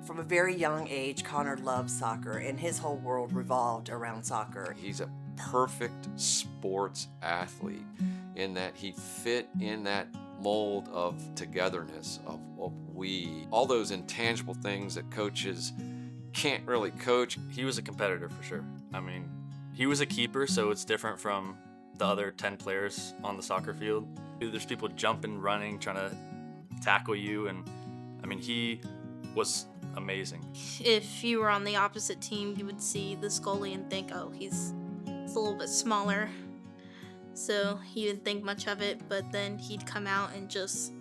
From a very young age, Conner loved soccer, and his whole world revolved around soccer. He's a perfect sports athlete in that he fit in that mold of togetherness, of we, all those intangible things that coaches can't really coach. He was a competitor for sure. I mean, he was a keeper, so it's different from the other 10 players on the soccer field. There's people jumping, running, trying to tackle you, and I mean, he was amazing. If you were on the opposite team, you would see this goalie and think, oh, he's a little bit smaller. So he didn't think much of it, but then he'd come out and just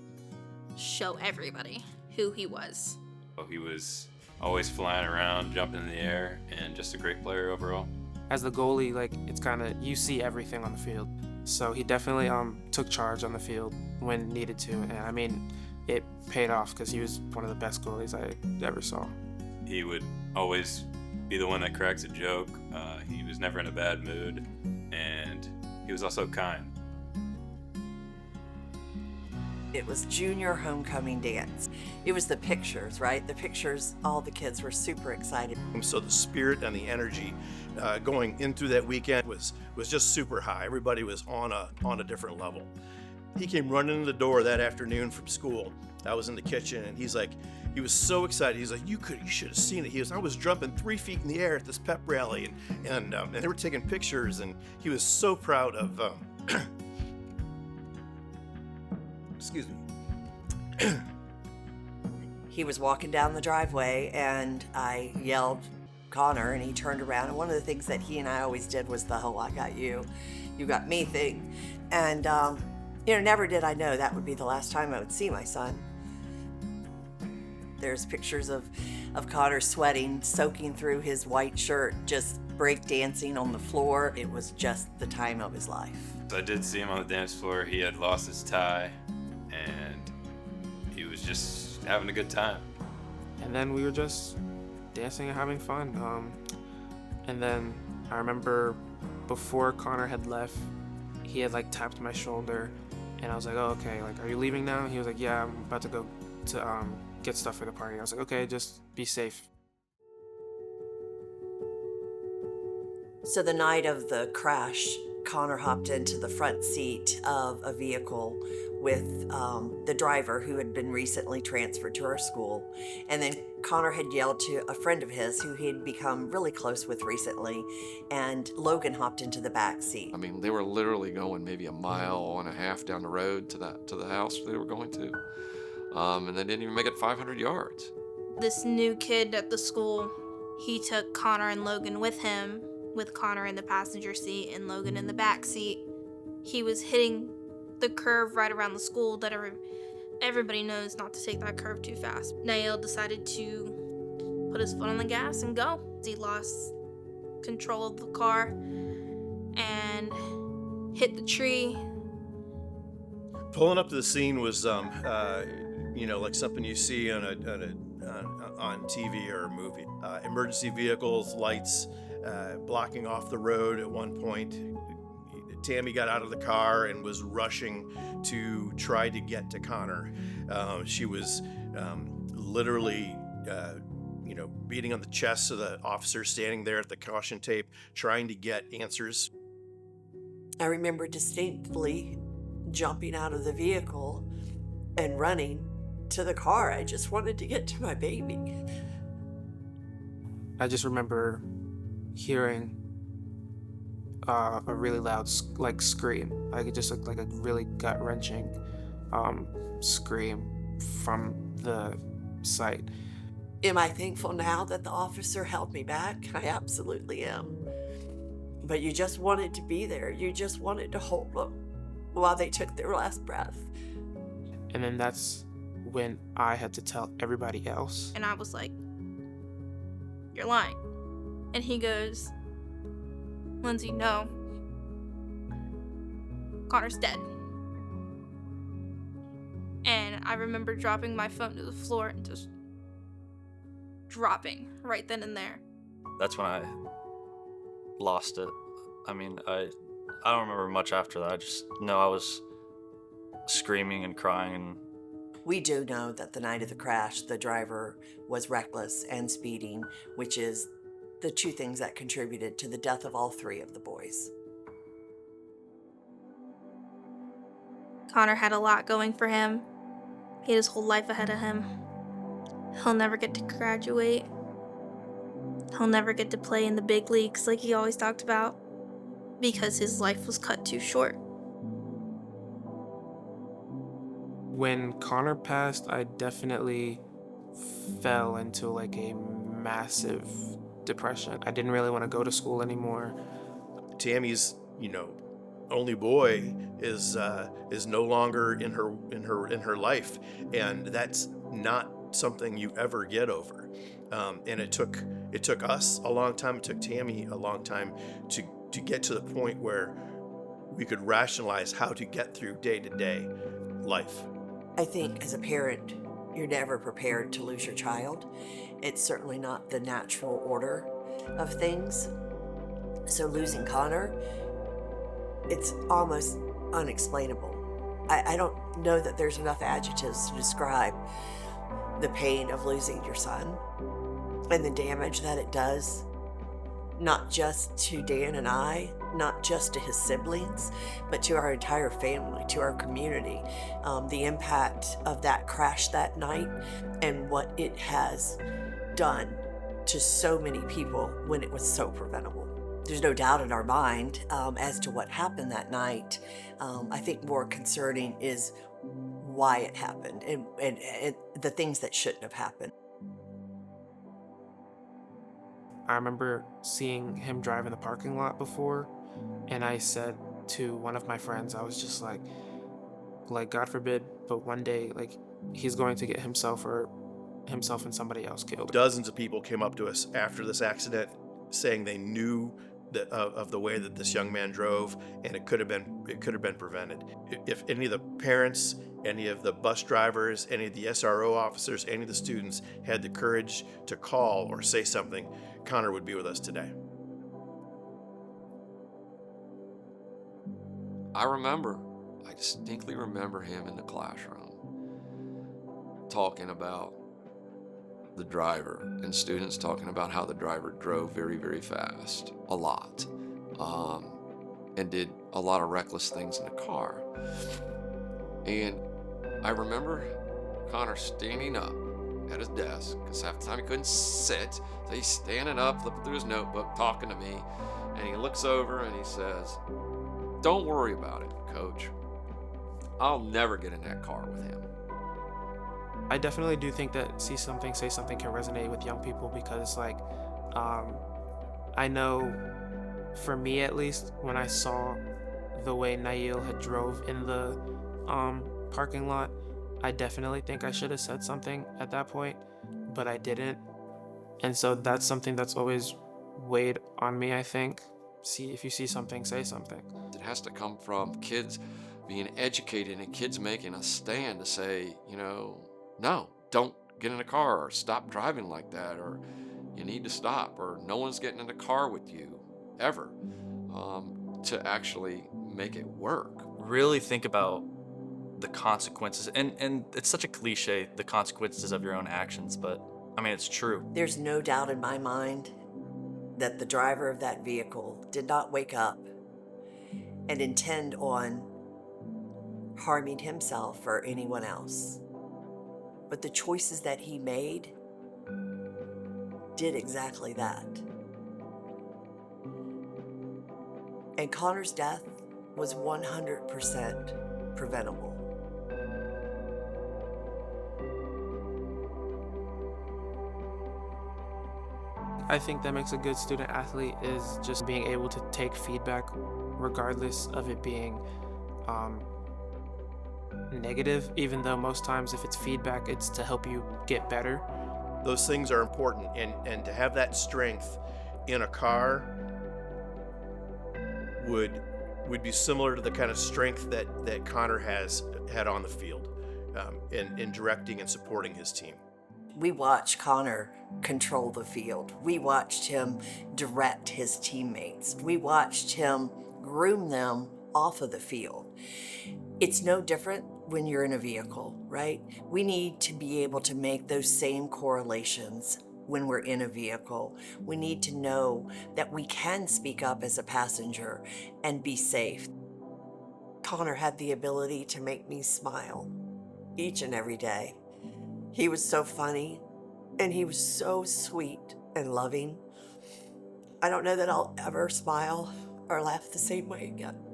show everybody who he was. He was always flying around, jumping in the air, and just a great player overall. As the goalie, like, it's kind of, you see everything on the field. So he definitely took charge on the field when needed to. And I mean, it paid off because he was one of the best goalies I ever saw. He would always be the one that cracks a joke. He was never in a bad mood, and he was also kind. It was junior homecoming dance. It was the pictures, right? The pictures, all the kids were super excited. So the spirit and the energy going in through that weekend was just super high. Everybody was on a different level. He came running in the door that afternoon from school. I was in the kitchen, and he's like, he was so excited. He's like, you should have seen it. I was jumping 3 feet in the air at this pep rally, and they were taking pictures, and he was so proud of. Excuse me. He was walking down the driveway, and I yelled, Conner, and he turned around. And one of the things that he and I always did was the whole "I got you, you got me" thing. And never did I know that would be the last time I would see my son. There's pictures of Conner sweating, soaking through his white shirt, just break dancing on the floor. It was just the time of his life. So I did see him on the dance floor. He had lost his tie, and he was just having a good time. And then we were just dancing and having fun. And then I remember before Conner had left, he had like tapped my shoulder, and I was like, oh, okay, like, are you leaving now? He was like, yeah, I'm about to go to get stuff for the party. I was like, okay, just be safe. So the night of the crash, Conner hopped into the front seat of a vehicle with the driver who had been recently transferred to our school. And then Conner had yelled to a friend of his who he had become really close with recently, and Logan hopped into the back seat. I mean, they were literally going maybe a mile and a half down the road to the house they were going to. And they didn't even make it 500 yards. This new kid at the school, he took Conner and Logan with him, with Conner in the passenger seat and Logan in the back seat. He was hitting the curve right around the school that everybody knows not to take that curve too fast. Nael decided to put his foot on the gas and go. He lost control of the car and hit the tree. Pulling up to the scene was, like something you see on TV or a movie. Emergency vehicles, lights, blocking off the road at one point. Tammy got out of the car and was rushing to try to get to Conner. She was literally, beating on the chest of the officer standing there at the caution tape, trying to get answers. I remember distinctly jumping out of the vehicle and running to the car. I just wanted to get to my baby. I just remember hearing a really loud scream. Like, it just looked like a really gut-wrenching scream from the site. Am I thankful now that the officer held me back? I absolutely am. But you just wanted to be there. You just wanted to hold them while they took their last breath. And then that's when I had to tell everybody else. And I was like, you're lying. And he goes, Lindsay, no. Conner's dead. And I remember dropping my phone to the floor and just dropping right then and there. That's when I lost it. I mean, I don't remember much after that. I just know I was screaming and crying and We do know that the night of the crash, the driver was reckless and speeding, which is the two things that contributed to the death of all three of the boys. Conner had a lot going for him. He had his whole life ahead of him. He'll never get to graduate. He'll never get to play in the big leagues like he always talked about, because his life was cut too short. When Conner passed, I definitely fell into like a massive depression. I didn't really want to go to school anymore. Tammy's, only boy is no longer in her life, and that's not something you ever get over. And it took us a long time. It took Tammy a long time to get to the point where we could rationalize how to get through day-to-day life. I think as a parent, you're never prepared to lose your child. It's certainly not the natural order of things. So losing Conner, it's almost unexplainable. I don't know that there's enough adjectives to describe the pain of losing your son and the damage that it does, not just to Dan and I, not just to his siblings, but to our entire family, to our community. The impact of that crash that night and what it has done to so many people when it was so preventable. There's no doubt in our mind as to what happened that night. I think more concerning is why it happened and the things that shouldn't have happened. I remember seeing him drive in the parking lot before, and I said to one of my friends, I was just like God forbid, but one day, like, he's going to get himself and somebody else killed. Dozens of people came up to us after this accident saying they knew of the way that this young man drove, and it could have been prevented. If any of the parents, any of the bus drivers, any of the SRO officers, any of the students had the courage to call or say something, Conner would be with us today. I distinctly remember him in the classroom talking about the driver, and students talking about how the driver drove very, very fast, a lot, and did a lot of reckless things in the car. And I remember Conner standing up at his desk, because half the time he couldn't sit, so he's standing up, flipping through his notebook, talking to me, and he looks over and he says, "Don't worry about it, Coach. I'll never get in that car with him." I definitely do think that See Something, Say Something can resonate with young people, because I know for me at least, when I saw the way Nail had drove in the parking lot, I definitely think I should have said something at that point, but I didn't. And so that's something that's always weighed on me, I think. If you see something, say something. It has to come from kids being educated and kids making a stand to say, no, don't get in a car, or stop driving like that, or you need to stop, or no one's getting in a car with you ever, to actually make it work. Really think about the consequences, and it's such a cliche, the consequences of your own actions, but I mean, it's true. There's no doubt in my mind that the driver of that vehicle did not wake up and intend on harming himself or anyone else. But the choices that he made did exactly that. And Conner's death was 100% preventable. I think that makes a good student athlete is just being able to take feedback regardless of it being negative, even though most times if it's feedback, it's to help you get better. Those things are important, and to have that strength in a car would be similar to the kind of strength that Conner had on the field, in directing and supporting his team. We watched Conner control the field. We watched him direct his teammates. We watched him groom them off of the field. It's no different when you're in a vehicle right? We need to be able to make those same correlations when we're in a vehicle. We need to know that we can speak up as a passenger and be safe. Conner had the ability to make me smile each and every day. He was so funny and he was so sweet and loving. I don't know that I'll ever smile or laugh the same way again.